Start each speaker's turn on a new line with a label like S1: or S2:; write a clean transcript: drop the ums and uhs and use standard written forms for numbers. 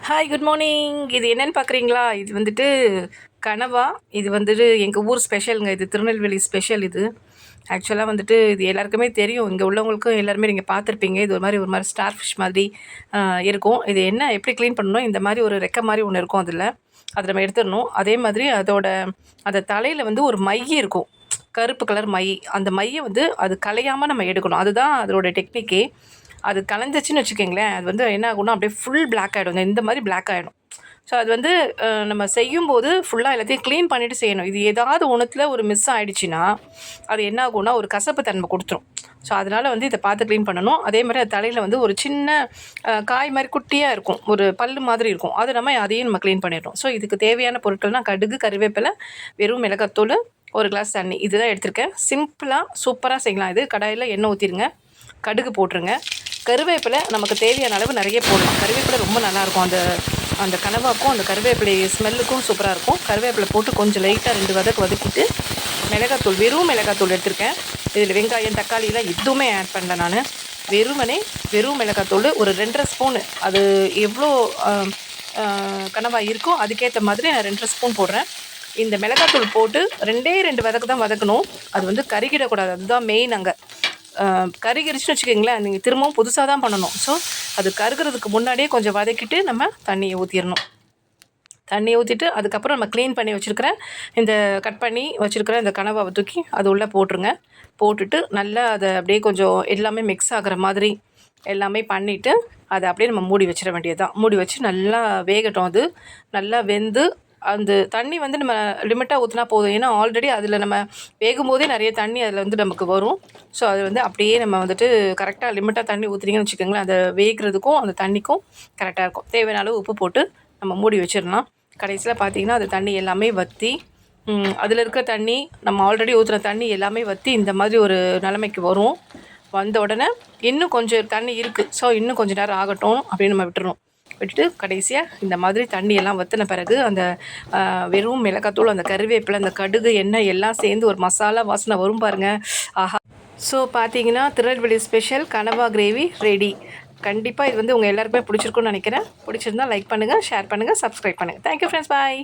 S1: Hi good morning. இது என்னன்னு பார்க்குறீங்களா? இது வந்துட்டு கனவா. இது வந்துட்டு எங்கள் ஊர் ஸ்பெஷலுங்க. இது திருநெல்வேலி ஸ்பெஷல் இது. ஆக்சுவலாக வந்துட்டு இது எல்லாருக்குமே தெரியும். இங்கே உள்ளவங்களுக்கும் எல்லாருமே நீங்கள் பார்த்துருப்பீங்க. இது ஒரு மாதிரி ஸ்டார் ஃபிஷ் மாதிரி இருக்கும். இது என்ன எப்படி க்ளீன் பண்ணணும், இந்த மாதிரி ஒரு ரெக்கை மாதிரி ஒன்று இருக்கும் அதில். அதை நம்ம எடுத்துடணும். அதே மாதிரி அந்த தலையில் வந்து ஒரு மை இருக்கும், கருப்பு கலர் மை. அந்த மையை வந்து அது கலையாமல் நம்ம எடுக்கணும். அதுதான் அதோட டெக்னிக்கே. அது கலந்துச்சுன்னு வச்சுக்கோங்களேன், அது வந்து என்ன ஆகும்னா அப்படியே ஃபுல் பிளாக் ஆகிடும். இந்த மாதிரி பிளாக் ஆகிடும். ஸோ அது வந்து நம்ம செய்யும்போது ஃபுல்லாக எல்லாத்தையும் க்ளீன் பண்ணிவிட்டு செய்யணும். இது ஏதாவது ஒன்றுத்தில் ஒரு மிஸ் ஆகிடுச்சின்னா அது என்ன ஆகும்னா ஒரு கசப்பு தன்மை கொடுத்துரும். ஸோ அதனால் வந்து இதை பார்த்து க்ளீன் பண்ணணும். அதே மாதிரி அது தலையில் வந்து ஒரு சின்ன காய் மாதிரி குட்டியாக இருக்கும், ஒரு பல் மாதிரி இருக்கும். அது அதையும் நம்ம க்ளீன் பண்ணிடுறோம். ஸோ இதுக்கு தேவையான பொருட்கள்னால் கடுகு, கருவேப்பிலை, வெறும் மிளகாத்தூள், ஒரு கிளாஸ் தண்ணி, இதுதான் எடுத்திருக்கேன். சிம்பிளாக சூப்பராக செய்யலாம். இது கடாயில் எண்ணெய் ஊற்றிடுங்க, கடுகு போட்டுருங்க. கருவேப்பிலை நமக்கு தேவையான அளவு நிறைய போடலாம். கருவேப்பிலை ரொம்ப நல்லாயிருக்கும். அந்த கனவாக்கும் அந்த கருவேப்பிலை ஸ்மெல்லுக்கும் சூப்பராக இருக்கும். கருவேப்பிலை போட்டு கொஞ்சம் லைட்டாக 2 வதக்கிட்டு மிளகாத்தூள், வெறும் மிளகாத்தூள் எடுத்திருக்கேன். இதில் வெங்காயம், தக்காளிலாம் எதுவுமே ஆட் பண்ணல நான். வெறும் மிளகாத்தூள் ஒரு 2.5 ஸ்பூனு. அது எவ்வளோ கனவாக இருக்கோ அதுக்கேற்ற மாதிரி நான் 2.5 ஸ்பூன் போடுறேன். இந்த மிளகாத்தூள் போட்டு 2 வதக்கு தான் வதக்கணும். அது வந்து கருகிடக்கூடாது. அதுதான் மெயின். அங்கே கருகிருச்சுன்னு வச்சுக்கிங்களேன், நீங்கள் திரும்பவும் புதுசாக தான் பண்ணணும். ஸோ அது கருகிறதுக்கு முன்னாடியே கொஞ்சம் வதக்கிட்டு நம்ம தண்ணியை ஊற்றிடணும். தண்ணியை ஊற்றிட்டு அதுக்கப்புறம் நம்ம க்ளீன் பண்ணி வச்சுருக்கிறேன் இந்த கட் பண்ணி வச்சுருக்கிற இந்த கனவாவை தூக்கி அது உள்ளே போட்டுருங்க. போட்டுட்டு நல்லா அதை அப்படியே கொஞ்சம் எல்லாமே மிக்ஸ் ஆகிற மாதிரி எல்லாமே பண்ணிவிட்டு அதை அப்படியே நம்ம மூடி வச்சிட வேண்டியது தான். மூடி வச்சு நல்லா வேகட்டும். அது நல்லா வெந்து அந்த தண்ணி வந்து நம்ம லிமிட்டாக ஊற்றினா போதும். ஏன்னா ஆல்ரெடி அதில் நம்ம வேகும்போதே நிறைய தண்ணி அதில் வந்து நமக்கு வரும். ஸோ அது வந்து அப்படியே நம்ம வந்துட்டு கரெக்டாக லிமிட்டாக தண்ணி ஊற்றுறீங்கன்னு வச்சுக்கோங்களேன், அதை வேகிறதுக்கும் அந்த தண்ணிக்கும் கரெக்டாக இருக்கும். தேவையான அளவு உப்பு போட்டு நம்ம மூடி வச்சிடலாம். கடைசியில் பார்த்திங்கன்னா அது தண்ணி எல்லாமே வற்றி, அதில் இருக்கிற தண்ணி நம்ம ஆல்ரெடி ஊற்றுன தண்ணி எல்லாமே வற்றி இந்த மாதிரி ஒரு நிலைமைக்கு வரும். வந்த உடனே இன்னும் கொஞ்சம் தண்ணி இருக்குது, ஸோ இன்னும் கொஞ்சம் நேரம் ஆகட்டும் அப்படின்னு நம்ம விட்டுட்டு கடைசியாக இந்த மாதிரி தண்ணியெல்லாம் வற்றின பிறகு அந்த வெறும் மிளகாத்தூள், அந்த கருவேப்பிலை, அந்த கடுகு, எண்ணெய் எல்லாம் சேர்ந்து ஒரு மசாலா வாசனை வரும் பாருங்கள். ஆஹா! ஸோ பார்த்தீங்கன்னா திருநெல்வேலி ஸ்பெஷல் கனவா கிரேவி ரெடி. கண்டிப்பாக இது வந்து உங்கள் எல்லாருக்குமே பிடிச்சிருக்குன்னு நினைக்கிறேன். பிடிச்சிருந்தால் லைக் பண்ணுங்கள், ஷேர் பண்ணுங்கள், சப்ஸ்கிரைப் பண்ணுங்கள். தேங்க்யூ ஃப்ரெண்ட்ஸ், பாய்.